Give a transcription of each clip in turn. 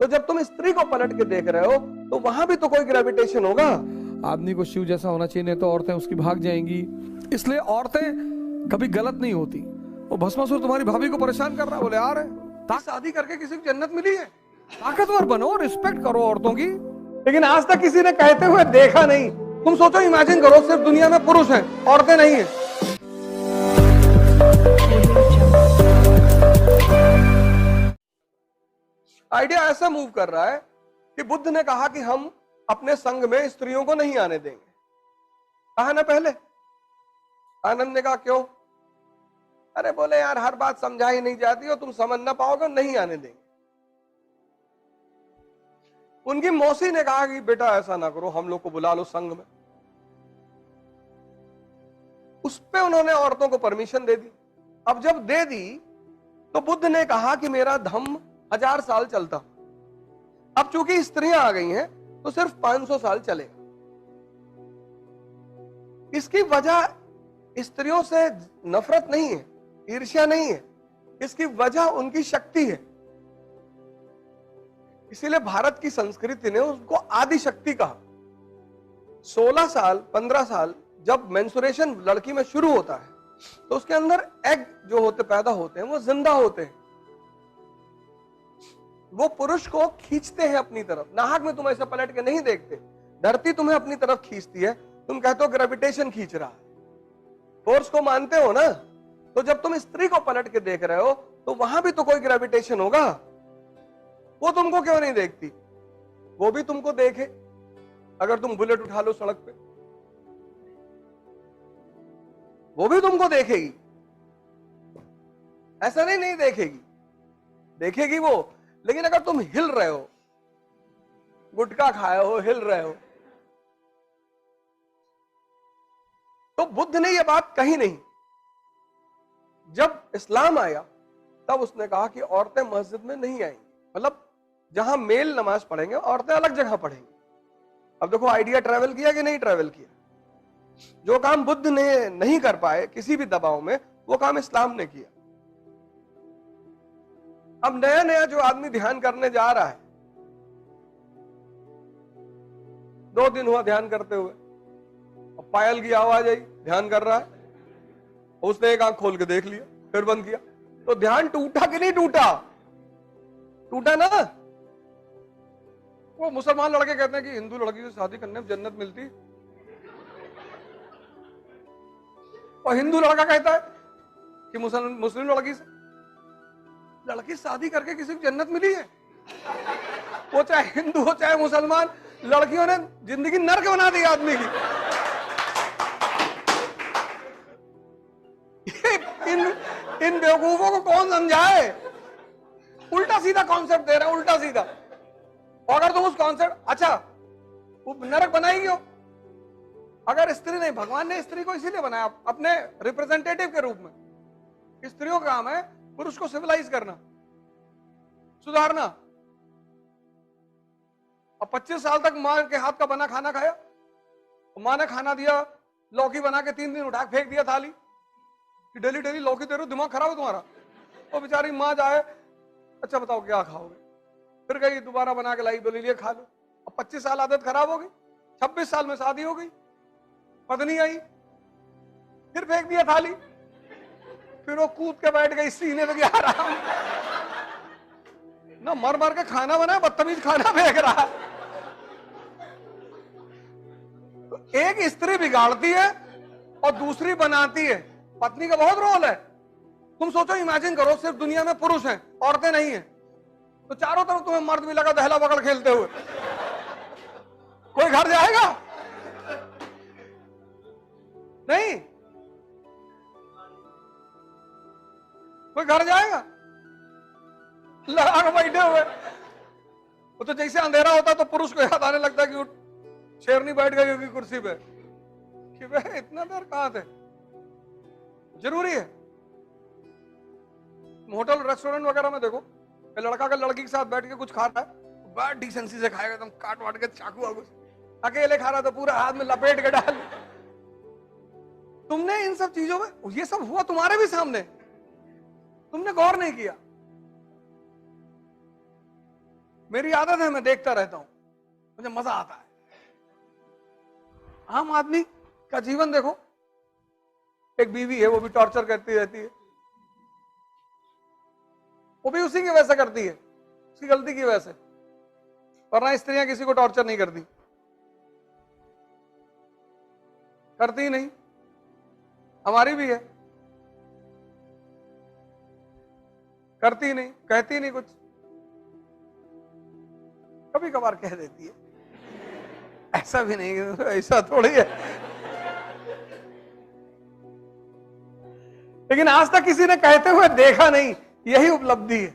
तो जब तुम स्त्री को पलट के देख रहे हो तो वहां भी तो कोई ग्रेविटेशन होगा। आदमी को शिव जैसा होना चाहिए, नहीं तो औरतें उसकी भाग जाएंगी। इसलिए औरतें कभी गलत नहीं होती। वो भस्मासुर तुम्हारी भाभी को परेशान कर रहा है, बोले यार शादी करके किसी को जन्नत मिली है, ताकतवर बनो, रिस्पेक्ट करो औरतों की। लेकिन आज तक किसी ने कहते हुए देखा नहीं। तुम सोचो, इमेजिन करो, सिर्फ दुनिया में पुरुष हैं, औरतें नहीं हैं। आइडिया ऐसा मूव कर रहा है कि बुद्ध ने कहा कि हम अपने संघ में स्त्रियों को नहीं आने देंगे। कहा ना पहले। आनंद ने कहा क्यों? अरे बोले यार हर बात समझाई नहीं जाती और तुम समझ ना पाओगे, नहीं आने देंगे। उनकी मौसी ने कहा कि बेटा ऐसा ना करो, हम लोग को बुला लो संघ में। उस पे उन्होंने औरतों को परमिशन दे दी। अब जब दे दी तो बुद्ध ने कहा कि मेरा धम्म 1000 साल चलता। अब चूंकि स्त्रियां आ गई हैं तो सिर्फ 500 साल चलेगा। इसकी वजह स्त्रियों से नफरत नहीं है, ईर्ष्या नहीं है, इसकी वजह उनकी शक्ति है। इसीलिए भारत की संस्कृति ने उसको आदि शक्ति कहा। 16 साल 15 साल जब मेंस्ट्रुएशन लड़की में शुरू होता है तो उसके अंदर एग जो होते पैदा होते हैं वो जिंदा होते हैं। वो पुरुष को खींचते हैं अपनी तरफ। नाहक में तुम ऐसे पलट के नहीं देखते, धरती तुम्हें अपनी तरफ खींचती है। तुम कहते हो ग्रेविटेशन खींच रहा है, फोर्स को मानते हो ना। तो जब तुम स्त्री को पलट के देख रहे हो तो वहां भी तो कोई ग्रेविटेशन होगा। वो तुमको क्यों नहीं देखती? वो भी तुमको देखे। अगर तुम बुलेट उठा लो सड़क पे, वो भी तुमको देखेगी। ऐसा नहीं देखेगी, देखेगी वो। लेकिन अगर तुम हिल रहे हो, गुटखा खाए हो, हिल रहे हो, तो बुद्ध ने यह बात कही नहीं। जब इस्लाम आया तब उसने कहा कि औरतें मस्जिद में नहीं आएंगी, मतलब जहां मेल नमाज पढ़ेंगे औरतें अलग जगह पढ़ेंगी। अब देखो आइडिया ट्रेवल किया कि नहीं ट्रेवल किया? जो काम बुद्ध ने नहीं कर पाए किसी भी दबाव में, वो काम इस्लाम ने किया। अब नया नया जो आदमी ध्यान करने जा रहा है, 2 दिन हुआ ध्यान करते हुए, अब पायल की आवाज आई, ध्यान कर रहा है, उसने एक आंख खोल के देख लिया, फिर बंद किया, तो ध्यान टूटा कि नहीं टूटा? टूटा ना। वो मुसलमान लड़के कहते हैं कि हिंदू लड़की से शादी करने में जन्नत मिलती, और हिंदू लड़का कहता है कि मुस्लिम लड़की से शादी करके किसी को जन्नत मिली है। वो चाहे हिंदू हो चाहे मुसलमान, लड़कियों ने जिंदगी नर्क बना दी आदमी की। इन बेवकूफों को कौन समझाए? उल्टा सीधा कॉन्सेप्ट दे रहे हैं, उल्टा सीधा। और अगर तुम उस कॉन्सेप्ट, अच्छा वो नरक बनाई क्यों? अगर स्त्री नहीं, भगवान ने स्त्री को इसीलिए बनाया अपने रिप्रेजेंटेटिव के रूप में। स्त्रियों का काम है पुरुष को सिविलाइज करना, सुधारना। अब 25 साल तक मां के हाथ का बना खाना खाया, मां ने खाना दिया, लौकी बना के 3 दिन उठा के फेंक दिया थाली कि डेली डेली लौकी दे रहे हो, दिमाग खराब है तुम्हारा। वो बेचारी मां जाए, अच्छा बताओ क्या खाओगे? फिर गई दोबारा बना के लाई, बोली लिए खा लो। अब 25 साल आदत खराब हो गई, 26 साल में शादी हो गई, पत्नी आई, फिर फेंक दिया थाली, फिर वो कूद के बैठ गई सीने में, आराम ना, मर मर के खाना बना, बदतमीज खाना फेंक रहा। तो एक स्त्री बिगाड़ती है और दूसरी बनाती है। पत्नी का बहुत रोल है। तुम सोचो, इमेजिन करो, सिर्फ दुनिया में पुरुष हैं, औरतें नहीं हैं, तो चारों तरफ तुम्हें मर्द भी लगा दहला पकड़ खेलते हुए, कोई घर जाएगा? नहीं, कोई घर जाएगा? लगा के बैठे हुए। वो तो जैसे अंधेरा होता तो पुरुष को याद आने लगता कि शेरनी बैठ गई होगी कुर्सी पे, कि भाई इतना देर कहां थे? जरूरी है। होटल रेस्टोरेंट वगैरह में देखो, लड़का का लड़की के साथ बैठ के कुछ खा रहा है, बड़ा डिसेंसी से खाएगा, एकदम काट वाट के चाकू वाकू। अकेले खा रहा था, पूरा हाथ में लपेट के डाल। तुमने इन सब चीजों में, ये सब हुआ तुम्हारे भी सामने, तुमने गौर नहीं किया। मेरी आदत है, मैं देखता रहता हूं, मुझे मजा आता है। आम आदमी का जीवन देखो, एक बीवी है, वो भी टॉर्चर करती रहती है, वो भी उसी की वजह से करती है, उसकी गलती की वजह से। वरना स्त्रियां किसी को टॉर्चर नहीं करती, करती नहीं। हमारी भी है, करती नहीं, कहती नहीं कुछ, कभी कभार कह देती है, ऐसा भी नहीं, ऐसा थोड़ी है। लेकिन आज तक किसी ने कहते हुए देखा नहीं, यही उपलब्धि है।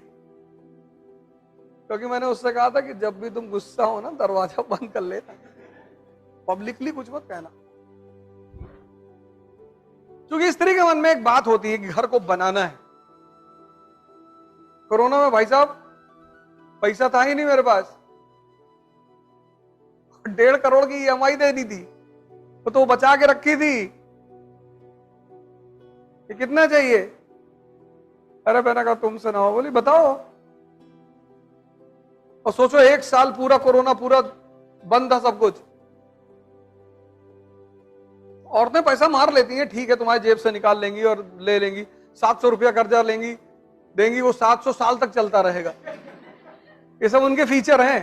क्योंकि मैंने उससे कहा था कि जब भी तुम गुस्सा हो ना, दरवाजा बंद कर लेना, पब्लिकली कुछ मत कहना। क्योंकि स्त्री के मन में एक बात होती है कि घर को बनाना है। कोरोना में भाई साहब पैसा था ही नहीं मेरे पास, 1.5 करोड़ की EMI देनी थी, तो बचा के रखी थी कि कितना चाहिए। अरे मैंने कहा तुमसे ना हो, बोली बताओ। और सोचो 1 साल पूरा कोरोना पूरा बंद था सब कुछ। औरतें पैसा मार लेती हैं, ठीक है, तुम्हारी जेब से निकाल लेंगी और ले लेंगी, 700 रुपया कर्जा लेंगी, देंगी, वो 700 साल तक चलता रहेगा। ये सब उनके फीचर हैं।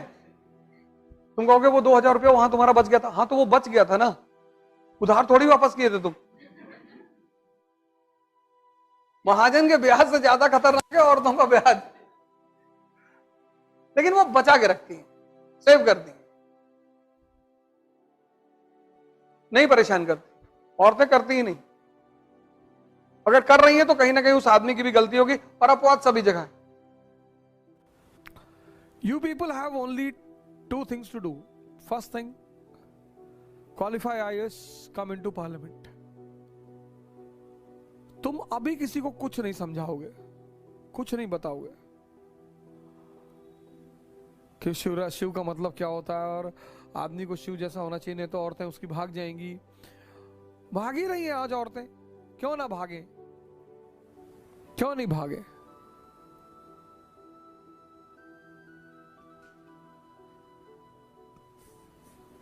तुम कहोगे वो 2000 रुपया वहां तुम्हारा बच गया था, हाँ तो वो बच गया था ना, उधार थोड़ी वापस किए थे तुम। महाजन के ब्याज से ज्यादा खतरनाक है औरतों का ब्याज। लेकिन वो बचा के रखती हैं, सेव करती हैं, नहीं परेशान करती। औरतें करती ही नहीं। अगर कर रही हैं तो कहीं ना कहीं उस आदमी की भी गलती होगी, और अपवाद सभी जगह है। You people have only 2 things to do. First thing, qualify IAS, come into parliament. तुम अभी किसी को कुछ नहीं समझाओगे, कुछ नहीं बताओगे कि शिव का मतलब क्या होता है और आदमी को शिव जैसा होना चाहिए, नहीं तो औरतें उसकी भाग जाएंगी। भाग ही रही हैं आज औरतें, क्यों ना भागे, क्यों नहीं भागे?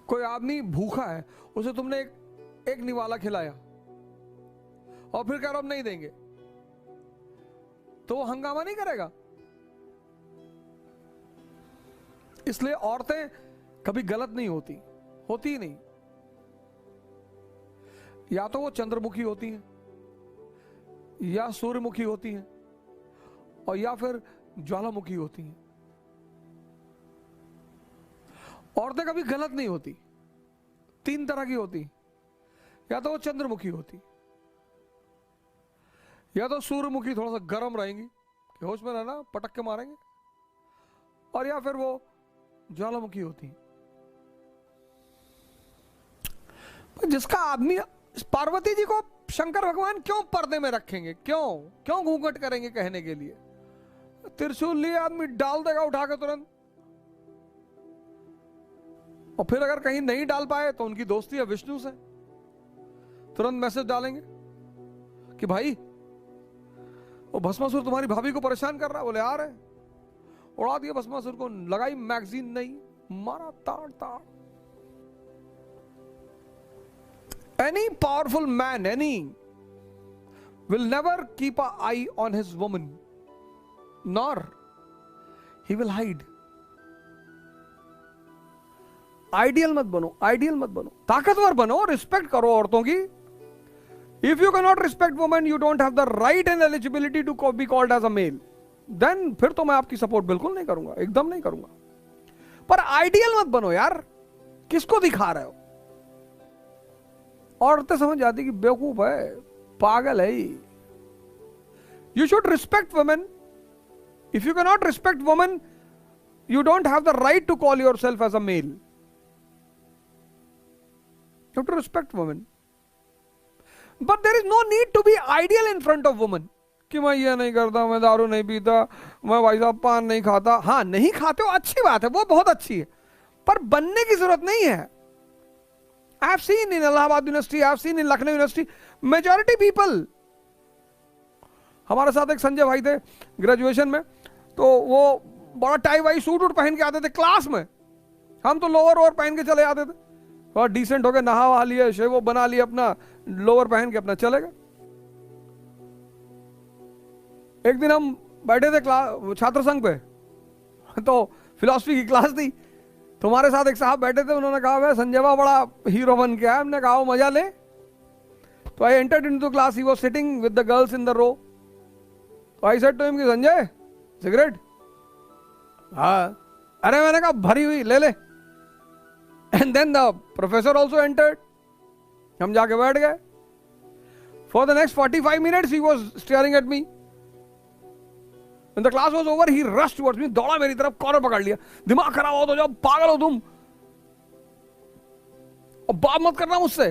कोई आदमी भूखा है, उसे तुमने एक निवाला खिलाया और फिर कह रहा अब नहीं देंगे, तो वो हंगामा नहीं करेगा? इसलिए औरतें कभी गलत नहीं होती, होती ही नहीं। या तो वो चंद्रमुखी होती हैं, या सूर्यमुखी होती हैं, और या फिर ज्वालामुखी होती हैं। औरतें कभी गलत नहीं होती। 3 तरह की होती, या तो वो चंद्रमुखी होती, या तो सूर्यमुखी थोड़ा सा गर्म रहेंगी कि होश में रहना, पटक के मारेंगे, और या फिर वो ज्वालामुखी होती। जिसका आदमी, पार्वती जी को शंकर भगवान क्यों पर्दे में रखेंगे, क्यों घूंघट करेंगे कहने के लिए? त्रिशूल लिए आदमी डाल देगा उठा के तुरंत। और फिर अगर कहीं नहीं डाल पाए तो उनकी दोस्ती है विष्णु से, तुरंत मैसेज डालेंगे कि भाई वो भस्मासुर तुम्हारी भाभी को परेशान कर रहा है। बोले आ रहे, उड़ा दिया भस्मासुर को, लगाई मैगजीन, नहीं मारा ताड़ ताड़। Any powerful man, will never keep an eye on his woman, nor he will hide. Ideal मत बनो, आइडियल मत बनो, ताकतवर बनो, रिस्पेक्ट करो औरतों की। If you cannot respect women, you don't have the right and eligibility to be called as a male. Then फिर तो मैं आपकी सपोर्ट बिल्कुल नहीं करूंगा, एकदम नहीं करूंगा। पर आइडियल मत बनो यार, किसको दिखा रहे हो? औरतें समझ जाती कि बेवकूफ है, पागल है। You should respect women. If you cannot respect women, you don't have the right to call yourself as a male. You have to respect women. But there is no need to be ideal in front of women. कि मैं ये नहीं करता, मैं दारू नहीं पीता, मैं भाई साहब पान नहीं खाता। हाँ, नहीं खाते हो, अच्छी बात है, वो बहुत अच्छी है, पर बनने की जरूरत नहीं है। I have seen in Allahabad University, I have seen in Lucknow University, majority people. हमारे साथ एक संजय भाई थे ग्रेजुएशन में, तो वो बड़ा टाई वाई सूट वूट पहन के आते थे क्लास में, हम तो लोअर ओवर पहन के चले आते थे, और डिसेंट होके नहा वहा लिए, शेव बना लिए, अपना लोअर पहन के अपना चले गए। एक दिन हम बैठे थे क्लास छात्र संघ पे, तो फिलॉसफी की क्लास थी, तुम्हारे साथ एक साहब बैठे थे, उन्होंने कहा भाई संजय बा बड़ा हीरो बन के आया। हमने कहा मजा ले। तो I entered into class, he was sitting with the girls in the row. तो आई सेड टू हिम कि संजय सिगरेट? हाँ। अरे मैंने कहा भरी हुई ले ले। And then the professor also entered, हम जाके बैठ गए। For the next 45 minutes he was staring at me. When the class was over, he rushed towards me, दौड़ा मेरी तरफ, कॉलर पकड़ लिया, दिमाग खराब हो तो जाओ, पागल हो तुम, और बात मत करना मुझसे।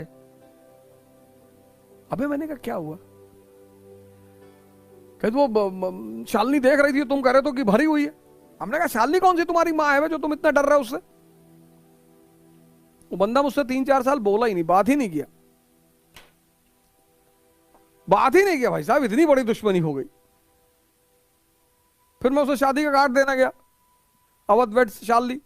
अबे मैंने कहा क्या हुआ? कहते वो शालिनी देख रही थी, तुम कह रहे तो कि भरी हुई है। हमने कहा शालिनी कौन सी तुम्हारी माँ है जो तुम इतना डर रहे हो उससे? वो बंदा मुझसे 3-4 साल बोला ही नहीं, बात ही नहीं किया, बात ही नहीं किया। भाई साहब इतनी बड़ी दुश्मनी हो गई। फिर मैं उसे शादी का कार्ड देना गया, अवध वेड्स शालिनी।